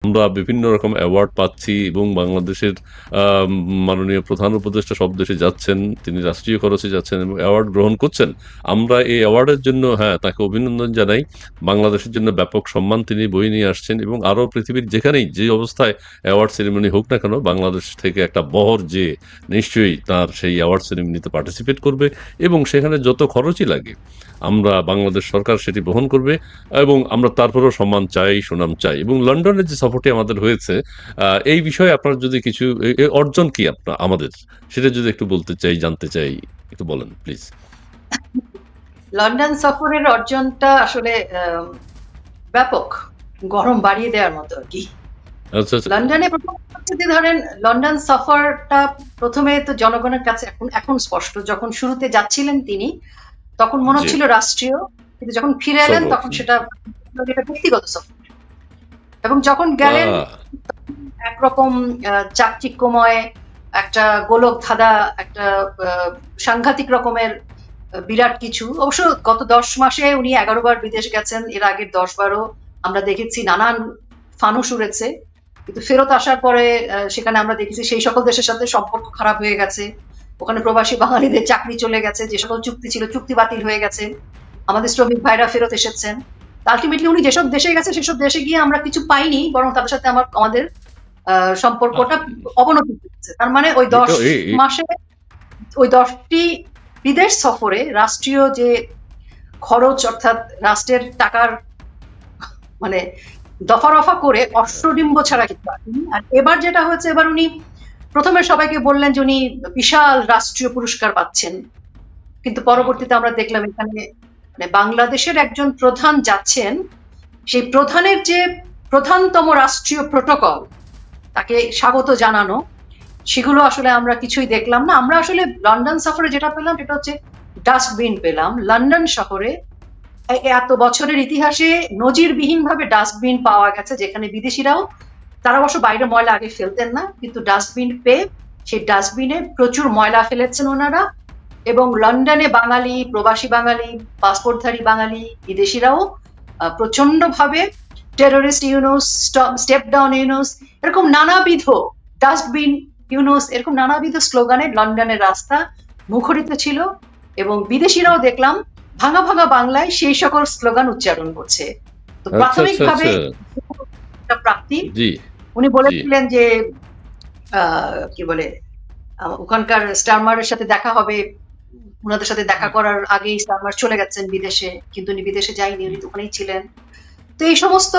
আমরা বিভিন্ন রকম অ্যাওয়ার্ড পাচ্ছি এবং বাংলাদেশের আহ, মাননীয় প্রধান উপদেষ্টা সব দেশে যাচ্ছেন, তিনি রাষ্ট্রীয় খরচে যাচ্ছেন এবং অ্যাওয়ার্ড গ্রহণ করছেন। আমরা এই অ্যাওয়ার্ডের জন্য হ্যাঁ তাকে অভিনন্দন জানাই। বাংলাদেশের জন্য ব্যাপক সম্মান তিনি বয়ে নিয়ে আসছেন এবং আরও পৃথিবীর যেখানেই যে অবস্থায় অ্যাওয়ার্ড সেরেমনি হোক না কেন, বাংলাদেশ থেকে একটা বহর যে নিশ্চয়ই তার সেই অ্যাওয়ার্ড সেরেমনিতে পার্টিসিপেট করবে এবং সেখানে যত খরচই লাগে আমরা বাংলাদেশ সরকার সেটি বহন করবে এবং আমরা তারপরেও সম্মান চাই, সুনাম চাই। এবং লন্ডনের যে সফরটি আমাদের হয়েছে, এই বিষয়ে আপনার যদি কিছু অর্জন কি আপনার আমাদের, সেটা যদি একটু বলতে চাই, জানতে চাই, একটু বলেন প্লিজ। লন্ডন সফরের অর্জনটা আসলে ব্যাপক, গরম বাড়িয়ে দেওয়ার মতো আর কি। আচ্ছা আচ্ছা। লন্ডনে প্রথম হচ্ছে যে ধরেন লন্ডন সফরটা প্রথমে তো জনগণের কাছে এখন এখন স্পষ্ট, যখন শুরুতে যাচ্ছিলেন তিনি তখন মনে জি। হচ্ছিল রাষ্ট্রীয়, কিন্তু যখন ফিরে এলেন সফর। তখন সেটা এটা ব্যক্তিগত সফর। এবং যখন গেলেন আহ, একরকম চাকচিক্যময় একটা গোলক ধাঁধা, একটা সাংঘাতিক রকমের বিরাট কিছু। অবশ্য গত 10 মাসে উনি 11বার বিদেশ গেছেন, এর আগের 10বারও আমরা দেখেছি নানান ফানুস উড়েছে, কিন্তু ফেরত আসার পরে সেখানে আমরা দেখেছি সেই সকল দেশের সাথে সম্পর্ক খারাপ হয়ে গেছে, ওখানে প্রবাসী বাঙালিদের চাকরি চলে গেছে, যে সকল চুক্তি ছিল চুক্তি বাতিল হয়ে গেছে, আমাদের শ্রমিক ভাইরা ফেরত এসেছেন। আলটিমেটলি উনি যেসব দেশে গেছে সেসব দেশে গিয়ে আমরা কিছু পাইনি, বরং তাদের সাথে আমাদের সম্পর্কটা অবনতি হচ্ছে। তার মানে ওই দশ এ- এ- এ- মাসে ওই 10টি বিদেশ সফরে রাষ্ট্রীয় যে খরচ, অর্থাৎ রাষ্ট্রের টাকার মানে দফা রফা করে অশ্বডিম্ব ছাড়া কিছু আসেনি। আর এবার যেটা হয়েছে, এবার উনি প্রথমে সবাইকে বললেন যে উনি বিশাল রাষ্ট্রীয় পুরস্কার পাচ্ছেন, কিন্তু পরবর্তীতে আমরা দেখলাম এখানে মানে বাংলাদেশের একজন প্রধান যাচ্ছেন, সেই প্রধানের যে প্রধানতম রাষ্ট্রীয় প্রোটোকল তাকে স্বাগত জানানো, সেগুলো আসলে আমরা কিছুই দেখলাম না। আমরা আসলে লন্ডন সফরে যেটা পেলাম সেটা হচ্ছে ডাস্টবিন পেলাম। লন্ডন শহরে এত বছরের ইতিহাসে নজিরবিহীন ভাবে ডাস্টবিন পাওয়া গেছে, যেখানে বিদেশিরাও, তারা অবশ্য বাইরে ময়লা আগে ফেলতেন না, কিন্তু ডাস্টবিন পেয়ে সেই ডাস্টবিনে প্রচুর ময়লা ফেলেছেন ওনারা। এবং লন্ডনে বাঙালি, প্রবাসী বাঙালি, পাসপোর্টধারী বাঙালি, বিদেশিরাও প্রচন্ড ভাবে terrorist Yunus, step down Yunus, এরকম নানাবিধ ডাস্টবিন ইউনুস, এরকম নানাবিধ স্লোগানে লন্ডনের রাস্তা মুখরিত ছিল। এবং বিদেশিরাও দেখলাম ভাঙা ভাঙা বাংলায় সেই সকল স্লোগান উচ্চারণ করছে। তো আচ্ছা আচ্ছা প্রাথমিকভাবে আচ্ছা। একটা প্রাপ্তি। জি উনি জি। বলেছিলেন যে কি বলে ওখানকার স্টারমারের সাথে দেখা হবে, ওনাদের সাথে দেখা করার আগেই স্টারমার চলে গেছেন বিদেশে, কিন্তু উনি বিদেশে যায়নি, উনি তো ওখানেই ছিলেন। তো এই সমস্ত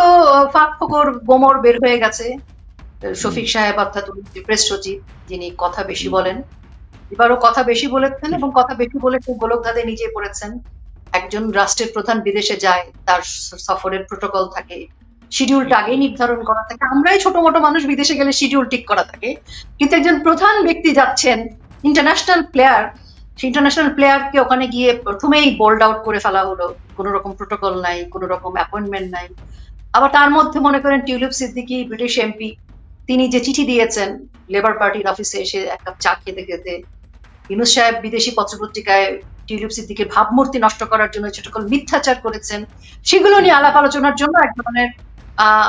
ফাঁক ফোকর গোমর বের হয়ে গেছে। হুম, শফিক সাহেব অর্থাৎ প্রেস সচিব, যিনি কথা বেশি বলেন, এবারও কথা বেশি বলেছেন এবং কথা বেশি বলে সেই গোলক ধাঁধে নিজে পড়েছেন। একজন রাষ্ট্রের প্রধান বিদেশে যায়, তার সফরের প্রোটোকল থাকে, শিডিউলটা আগেই নির্ধারণ করা থাকে। আমরাই ছোট মোটো মানুষ বিদেশে গেলে শিডিউল ঠিক করা থাকে, কিন্তু একজন প্রধান ব্যক্তি যাচ্ছেন, ইন্টারন্যাশনাল প্লেয়ার, সেই ইন্টারন্যাশনাল প্লেয়ারকে ওখানে গিয়ে প্রথমেই বোল্ড আউট করে ফেলা হলো। কোনো রকম প্রোটোকল নাই, কোনো রকম অ্যাপয়েন্টমেন্ট নাই। আবার তার মধ্যে মনে করেন টিউলিপ সিদ্দিকী, ব্রিটিশ এমপি, তিনি যে চিঠি দিয়েছেন লেবার পার্টির অফিসে এসে এক কাপ চা খেতে খেতে, ইউনূস সাহেব বিদেশি পত্রপত্রিকায় টিউলিপ সিদ্দিকের ভাবমূর্তি নষ্ট করার জন্য যে সকল মিথ্যাচার করেছেন, সেগুলো নিয়ে আলাপ আলোচনার জন্য এক ধরনের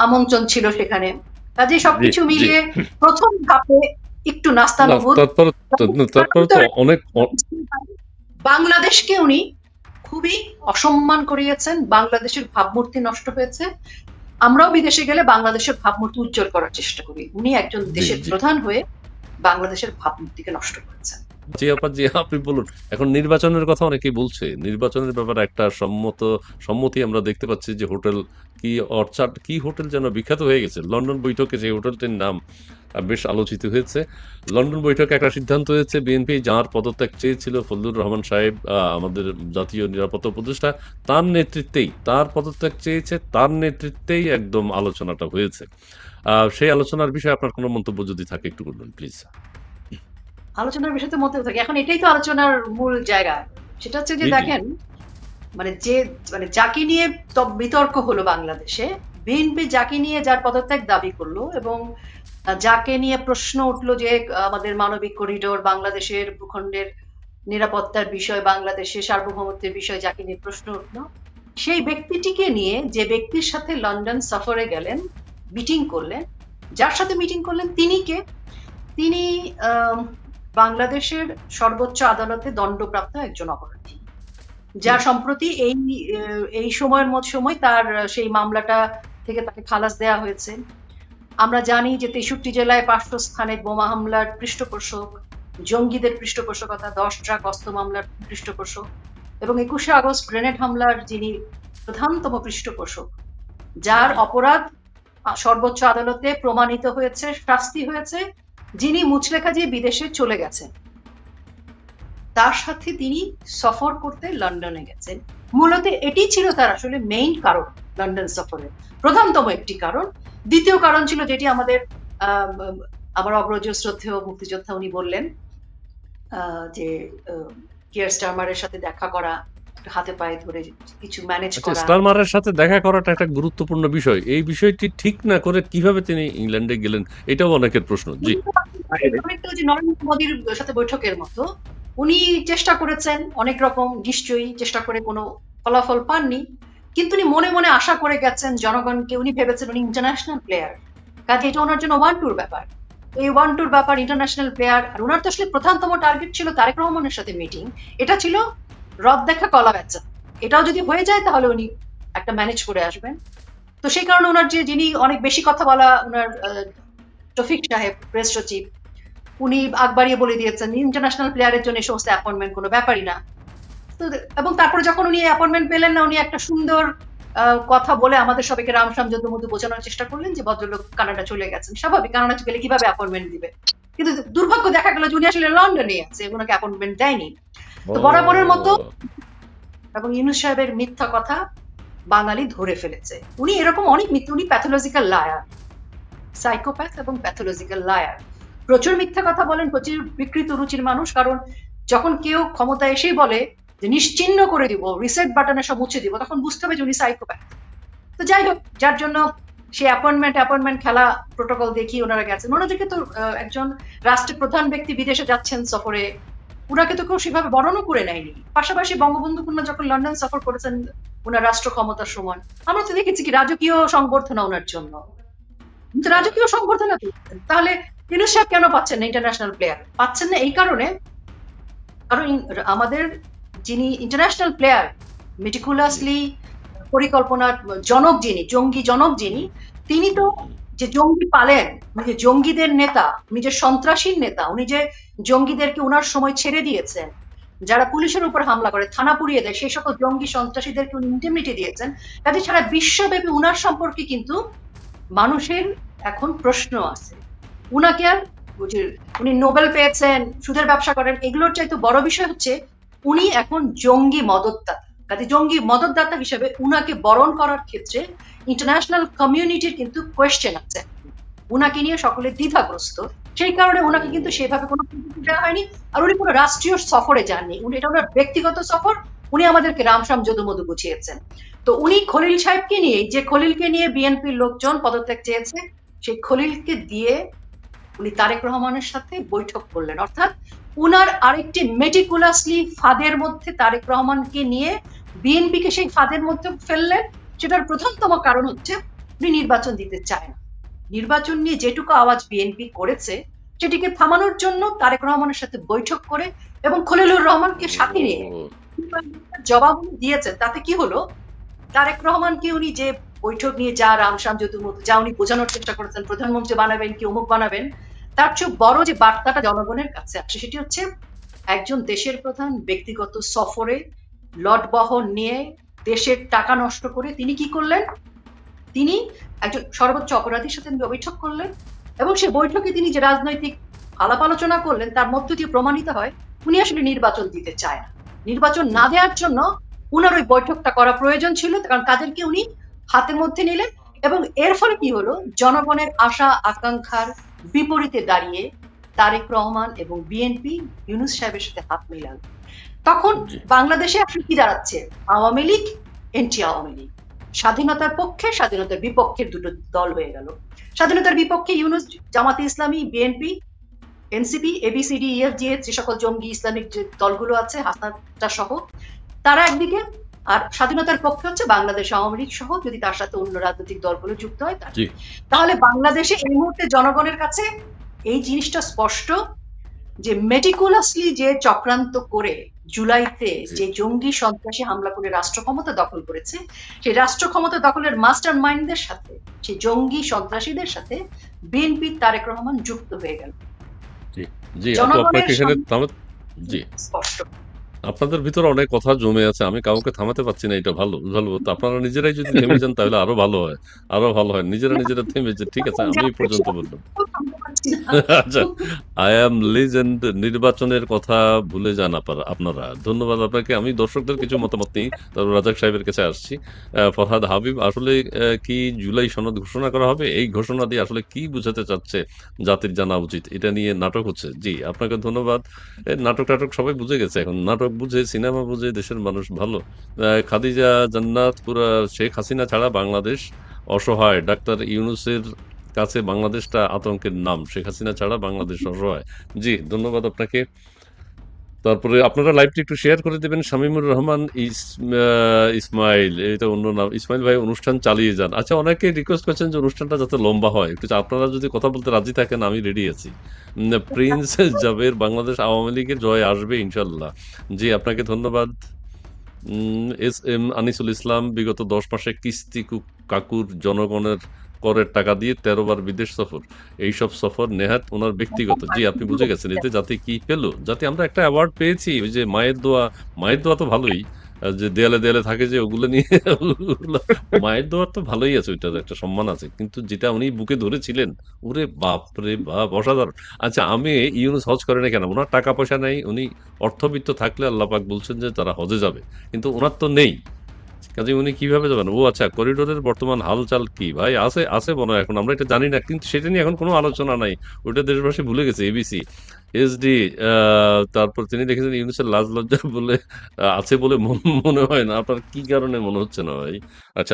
আমন্ত্রণ ছিল সেখানে। কাজেই জি সবকিছু জি। মিলিয়ে প্রথম ধাপে একটু না নাস্তানুবুদ। তারপরে, তারপরে তো অনেক বাংলাদেশকে উনি খুবই অসম্মান করিয়েছেন, বাংলাদেশের ভাবমূর্তি নষ্ট হয়েছে। আমরাও বিদেশে গেলে বাংলাদেশের ভাবমূর্তি উজ্জ্বল করার চেষ্টা করি, উনি একজন জি দেশের জি। প্রধান হয়ে বাংলাদেশের ভাবমূর্তিকে নষ্ট করেছেন। জি আপা, জি আপনি বলুন। এখন নির্বাচনের কথা অনেকেই বলছে, নির্বাচনের ব্যাপারে একটা সম্মতি আমরা দেখতে পাচ্ছি যে হোটেল, কি অর্চার্ড কি হোটেল যেন বিখ্যাত হয়ে গেছে লন্ডন বৈঠকে, যে হোটেলটির নাম বেশ আলোচিত হয়েছে। লন্ডন বৈঠকে একটা সিদ্ধান্ত হয়েছে, বিএনপি যার পদত্যাগ চেয়েছিল ফজলুর রহমান সাহেব, আমাদের জাতীয় নিরাপত্তা উপদেষ্টা, তার নেতৃত্বেই, তার পদত্যাগ চেয়েছে, তার নেতৃত্বেই একদম আলোচনাটা হয়েছে। সেই আলোচনার বিষয়ে আপনার কোনো মন্তব্য যদি থাকে একটু বলুন প্লিজ। আলোচনার বিষয় তো মতে থাকে, এখন এটাই তো আলোচনার মূল জায়গা। সেটা হচ্ছে যে জি জি। দেখেন, মানে যে মানে যাকে নিয়ে বিতর্ক হলো বাংলাদেশে, বিএনপি যাকে নিয়ে যার পদত্যাগ দাবি করলো, এবং যাকে নিয়ে প্রশ্ন উঠলো যে আমাদের মানবিক করিডোর, বাংলাদেশের ভূখণ্ডের নিরাপত্তার বিষয়, বাংলাদেশের সার্বভৌমত্বের বিষয় যাকে নিয়ে প্রশ্ন উঠলো, সেই ব্যক্তিটিকে নিয়ে, যে ব্যক্তির সাথে লন্ডন সফরে গেলেন, মিটিং করলেন। যার সাথে মিটিং করলেন তিনি কে? তিনি বাংলাদেশের সর্বোচ্চ আদালতে দণ্ডপ্রাপ্ত একজন অপরাধী, যার সম্প্রতি এই সময় তার সেই মামলাটা থেকে তাকে খালাস দেয়া হয়েছে। আমরা জানি যে 63 জেলায় 500 স্থানে বোমা হামলার পৃষ্ঠপোষক, জঙ্গিদের পৃষ্ঠপোষকতা, 10 ট্রাক অস্ত্র মামলার পৃষ্ঠপোষক এবং 21শে আগস্ট গ্রেনেড হামলার যিনি প্রধানতম পৃষ্ঠপোষক, যার অপরাধ সর্বোচ্চ আদালতে প্রমাণিত হয়েছে, শাস্তি হয়েছে, যিনি মুচলেখা দিয়ে বিদেশে চলে গেছেন, তার সাথে তিনি সফর করতে লন্ডনে গেছেন। মূলত এটি ছিল তার আসলে মেইন কারণ, লন্ডন সফরের প্রধানতম একটি কারণ। দ্বিতীয় কারণ ছিল যেটি আমার অগ্রজ শ্রদ্ধেয় মুক্তিযোদ্ধা উনি বললেন, যে কিয়ার স্টারমারের সাথে দেখা করা, হাতে পায়ে ধরে কিছু ম্যানেজ করা। স্টারমারের সাথে দেখা করাটা একটা গুরুত্বপূর্ণ বিষয়। এই বিষয়টি ঠিক না করে কিভাবে তিনি ইংল্যান্ডে গেলেন, এটাও অনেকের প্রশ্ন। জি, নরেন্দ্র মোদীর সাথে বৈঠকের মতো উনি চেষ্টা করেছেন অনেক রকম, নিশ্চয়ই চেষ্টা করে কোনো ফলাফল পাননি, কিন্তু উনি মনে মনে আশা করে গেছেন জনগণকে। উনি ভেবেছেন উনি ইন্টারন্যাশনাল প্লেয়ার, কাজে এটা ওনার জন্য ওয়ান টুর ব্যাপার। এই ওয়ান টুর ব্যাপার, ইন্টারন্যাশনাল প্লেয়ার, আর ওনার তো আসলে প্রধানতম টার্গেট ছিল তারেক রহমানের সাথে মিটিং। এটা ছিল রদ দেখা কলা বেচা। এটাও যদি হয়ে যায় তাহলে উনি একটা ম্যানেজ করে আসবেন। তো সেই কারণে ওনার যিনি অনেক বেশি কথা বলা, ওনার টফিক সাহেব প্রেস সচিব, উনি আগ বাড়িয়ে বলে দিয়েছেন ইন্টারন্যাশনাল প্লেয়ারের জন্য এই সমস্ত অ্যাপয়েন্টমেন্ট কোনো ব্যাপারই না। তো এবং তারপরে যখন উনি অ্যাপয়েন্টমেন্ট পেলেন না, উনি একটা সুন্দর কথা বলে আমাদের সবাইকে রামসাম যদুমধু বোঝানোর চেষ্টা করলেন যে ভদ্রলোক কানাডা চলে গেছেন। স্বাভাবিক, কানাডা গেলে কিভাবে অ্যাপয়েন্টমেন্ট দিবে, কিন্তু দুর্ভাগ্য দেখা গেল যে উনি আসলে লন্ডনে আছে, ওনাকে অ্যাপয়েন্টমেন্ট দেয়নি। তো বরাবরের মতো এবং ইউনূস সাহেবের মিথ্যা কথা বাঙালি ধরে ফেলেছে। উনি এরকম অনেক মিথ্যা, উনি প্যাথোলজিক্যাল লায়ার, সাইকোপ্যাথ এবং প্যাথোলজিক্যাল লায়ার। প্রচুর মিথ্যা কথা বলেন, প্রচুর বিকৃত রুচির মানুষ। কারণ যখন কেউ ক্ষমতায় এসেই বলে যে নিশ্চিহ্ন করে দিব, রিসেট বাটনে সব মুছে দিব, তখন বুঝতে হবে যে উনি সাইকোপ্যাথ। তো যাই হোক, যার জন্য সে অ্যাপয়েন্টমেন্ট খেলা প্রোটোকল দেখিয়ে ওনারা গেছেন। ওনাদেরকে তো একজন রাষ্ট্রের প্রধান ব্যক্তি বিদেশে যাচ্ছেন সফরে, ওনাকে তো কেউ সেভাবে বরণও করে নেয়নি। পাশাপাশি বঙ্গবন্ধু কন্যা যখন লন্ডন সফর করেছেন ওনার রাষ্ট্র ক্ষমতার সময়, আমরা তো দেখেছি কি রাজকীয় সংবর্ধনা ওনার জন্য, কিন্তু রাজকীয় সংবর্ধনা দিচ্ছেন। তাহলে ইউনূস সাহেব কেন পাচ্ছেন না ইন্টারন্যাশনাল প্লেয়ার? পাচ্ছেন না এই কারণে, কারণ আমাদের যিনি ইন্টারন্যাশনাল প্লেয়ার, মেটিকুলাসলি পরিকল্পনার জনক যিনি, জঙ্গি জনক যিনি, তিনি তো যে জঙ্গি পালেন, উনি যে জঙ্গিদের নেতা, উনি যে সন্ত্রাসীর নেতা, উনি যে জঙ্গিদেরকে ওনার সময় ছেড়ে দিয়েছেন, যারা পুলিশের উপর হামলা করে, থানা পুড়িয়ে দেয়, সেই সকল জঙ্গি সন্ত্রাসীদেরকে উনি ইন্ডেমনিটি দিয়েছেন। কাজে সারা বিশ্বব্যাপী উনার সম্পর্কে কিন্তু মানুষের এখন প্রশ্ন আছে। উনাকে আর উনি নোবেল পেয়েছেন, সুদের ব্যবসা করেন, এগুলোর চাইতে বড় বিষয় হচ্ছে উনি এখন জঙ্গি মদতদাতা। কাজে জঙ্গি মদতদাতা হিসেবে উনাকে বরণ করার ক্ষেত্রে ইন্টারন্যাশনাল কমিউনিটির কিন্তু কোয়েশ্চেন আছে, উনাকে নিয়ে সকলে দ্বিধাগ্রস্ত। সেই কারণে উনাকে কিন্তু সেভাবে কোনো প্রতিক্রিয়া দেওয়া হয়নি, আর উনি কোনো রাষ্ট্রীয় সফরে যাননি। উনি এটা ওনার ব্যক্তিগত সফর, উনি আমাদেরকে রামসাম যদুমধু বুঝিয়েছেন। তো উনি খলিল সাহেবকে নিয়ে, যে খলিলকে নিয়ে বিএনপির লোকজন পদত্যাগ চেয়েছে, সেই খলিলকে দিয়ে উনি তারেক রহমানের সাথে বৈঠক করলেন। অর্থাৎ উনার আরেকটি মেটিকুলাসলি ফাঁদের মধ্যে তারেক রহমানকে নিয়ে বিএনপিকে সেই ফাঁদের মধ্যে ফেললেন। সেটার প্রধানতম কারণ হচ্ছে উনি নির্বাচন দিতে চায় না। নির্বাচন নিয়ে যেটুকু আওয়াজ বিএনপি করেছে সেটিকে থামানোর জন্য তারেক রহমানের সাথে বৈঠক করে এবং খলিলুর রহমানকে সাথে নিয়ে জবাব দিয়েছেন। তাতে কি হলো, তারেক রহমানকে উনি যে বৈঠক নিয়ে যা রামসাম যদুমধু যা উনি বোঝানোর চেষ্টা করেছেন, প্রধানমন্ত্রী বানাবেন কি অমুক বানাবেন, তার চেয়ে বড় যে বার্তাটা জনগণের কাছে আসছে সেটি হচ্ছে একজন দেশের প্রধান ব্যক্তিগত সফরে লটবহর নিয়ে দেশের টাকা নষ্ট করে তিনি কি করলেন, তিনি একজন সর্বোচ্চ অপরাধীর সাথে বৈঠক করলেন এবং সে বৈঠকে তিনি যে রাজনৈতিক আলাপ আলোচনা করলেন তার মধ্য দিয়ে প্রমাণিত হয় উনি আসলে নির্বাচন দিতে চায় না। নির্বাচন না দেওয়ার জন্য উনার ওই বৈঠকটা করা প্রয়োজন ছিল, কারণ তাদেরকে উনি হাতের মধ্যে নিলেন এবং এর ফলে কি হলো, জনগণের আশা আকাঙ্ক্ষার বিপরীতে দাঁড়িয়ে তারেক রহমান এবং বিএনপি ইউনূস সাহেবের সাথে হাত মিলাল। তখন বাংলাদেশে আসলে কি দাঁড়াচ্ছে, আওয়ামী লীগ এন্টি আওয়ামী লীগ, স্বাধীনতার পক্ষে স্বাধীনতার বিপক্ষের দুটো দল হয়ে গেল। স্বাধীনতার বিপক্ষে ইউনূস, জামাতে ইসলামী, বিএনপি, এনসিপি, এবিসিডি, ইএফজি, যে সকল জঙ্গি ইসলামিক যে দলগুলো আছে হাসনাটা সহ, তারা একদিকে, আর স্বাধীনতার পক্ষে হচ্ছে বাংলাদেশ আওয়ামী লীগ সহ যদি তার সাথে অন্য রাজনৈতিক দলগুলো যুক্ত হয় জি তাহলে বাংলাদেশে এই মুহূর্তে জনগণের কাছে এই জিনিসটা স্পষ্ট যে মেটিকুলাসলি যে চক্রান্ত করে জুলাইতে জি যে জঙ্গি সন্ত্রাসী হামলা করে রাষ্ট্র ক্ষমতা দখল করেছে, সেই রাষ্ট্র ক্ষমতা দখলের মাস্টার মাইন্ডদের সাথে, সেই জঙ্গি সন্ত্রাসীদের সাথে বিএনপি তারেক রহমান যুক্ত হয়ে গেল। জি জি আপু জনগণের আপনাকে এখানে সামনে জি স্পষ্ট। আপনাদের ভিতরে অনেক কথা জমে আছে। আমি কাউকে থামাতে পারছি না। এটা ভালো, ভালো। তো আপনারা নিজেরাই যদি থেমে যান তাহলে আরো ভালো হয়। আরো ভালো হয়। নিজেরা, নিজেরা থেমে যে ঠিক আছে আমি এই পর্যন্ত বললাম। আচ্ছা, আই অ্যাম লিজেন্ড নির্বাচনের কথা ভুলে যান আপনারা। ধন্যবাদ আপনাকে। আমি দর্শকদের কিছু মতামত নিই। তারপর রাজাক সাহেবের কাছে আসছি। ফরহাদ হাবিব আসলে কি জুলাই সনদ ঘোষণা করা হবে? এই ঘোষণা দিয়ে আসলে কি বুঝাতে চাচ্ছে জাতির জানা উচিত? এটা নিয়ে নাটক হচ্ছে। জি, আপনাকে ধন্যবাদ। নাটক-টাটক সবাই বুঝে গেছে এখন। নাটক বুঝে, সিনেমা বুঝে দেশের মানুষ ভালো। খাদিজা জান্নাত পুরা শেখ হাসিনা ছাড়া বাংলাদেশ অসহায়। ডাক্তার ইউনূসের কাছে বাংলাদেশটা আতঙ্কের নাম। শেখ হাসিনা ছাড়া বাংলাদেশ অসহায়। জি, ধন্যবাদ আপনাকে। তারপরে আপনারা লাইভটি একটু শেয়ার করে দেবেন। শামীমুর রহমান ইসমাইল, এটা অন্য নাম। ইসমাইল ভাই অনুষ্ঠান চালিয়ে যান। আচ্ছা, অনেকে রিকোয়েস্ট করছেন যে অনুষ্ঠানটা যাতে লম্বা হয়। একটু আপনারা যদি কথা বলতে রাজি থাকেন আমি রেডি আছি। প্রিন্স জাবের বাংলাদেশ আওয়ামী লীগের জয় আসবে ইনশাল্লাহ। জি, আপনাকে ধন্যবাদ। এস এম আনিসুল ইসলাম বিগত 10 মাসে কিস্তি কাকুর জনগণের করের টাকা দিয়ে 13 বার বিদেশ সফর। এইসব সফর নেহাত ওনার ব্যক্তিগত। জি, আপনি বুঝে গেছেন এতে জাতি কি পেল? জাতি আমরা একটা অ্যাওয়ার্ড পেয়েছি ওই যে মায়ের দোয়া। মায়ের দোয়া তো ভালোই। যে দেয়ালে দেয়ালে থাকে যে ওগুলো নিয়ে ওগুলো মায়ের দোয়া তো ভালোই আছে, ওইটার একটা সম্মান আছে। কিন্তু যেটা উনি বুকে ধরেছিলেন, ওরে বাপ রে বাপ, অসাধারণ। আচ্ছা, আমি ইউনূস হজ করে না কেন? উনার টাকা পয়সা নাই। উনি অর্থবিত্ত থাকলে আল্লাহ পাক বলছেন যে তারা হজে যাবে। কিন্তু উনার তো নেই। কাজে উনি কিভাবে যাবেন? ও আচ্ছা, করিডোরের বর্তমান হালচাল কি? ভাই আছে, আছে মনে হয় এখন। আমরা এটা জানি না। কিন্তু সেটা নিয়ে এখন কোনো আলোচনা নাই। ওইটা দেশবাসী ভুলে গেছে। এবিসি, এসডি, তারপর তিনি লিখেছেন ইউনূসের লাজ লজ্জা বলে আছে বলে মনে হয় না। আপনার কি কারণে মনে হচ্ছে না ভাই? আচ্ছা।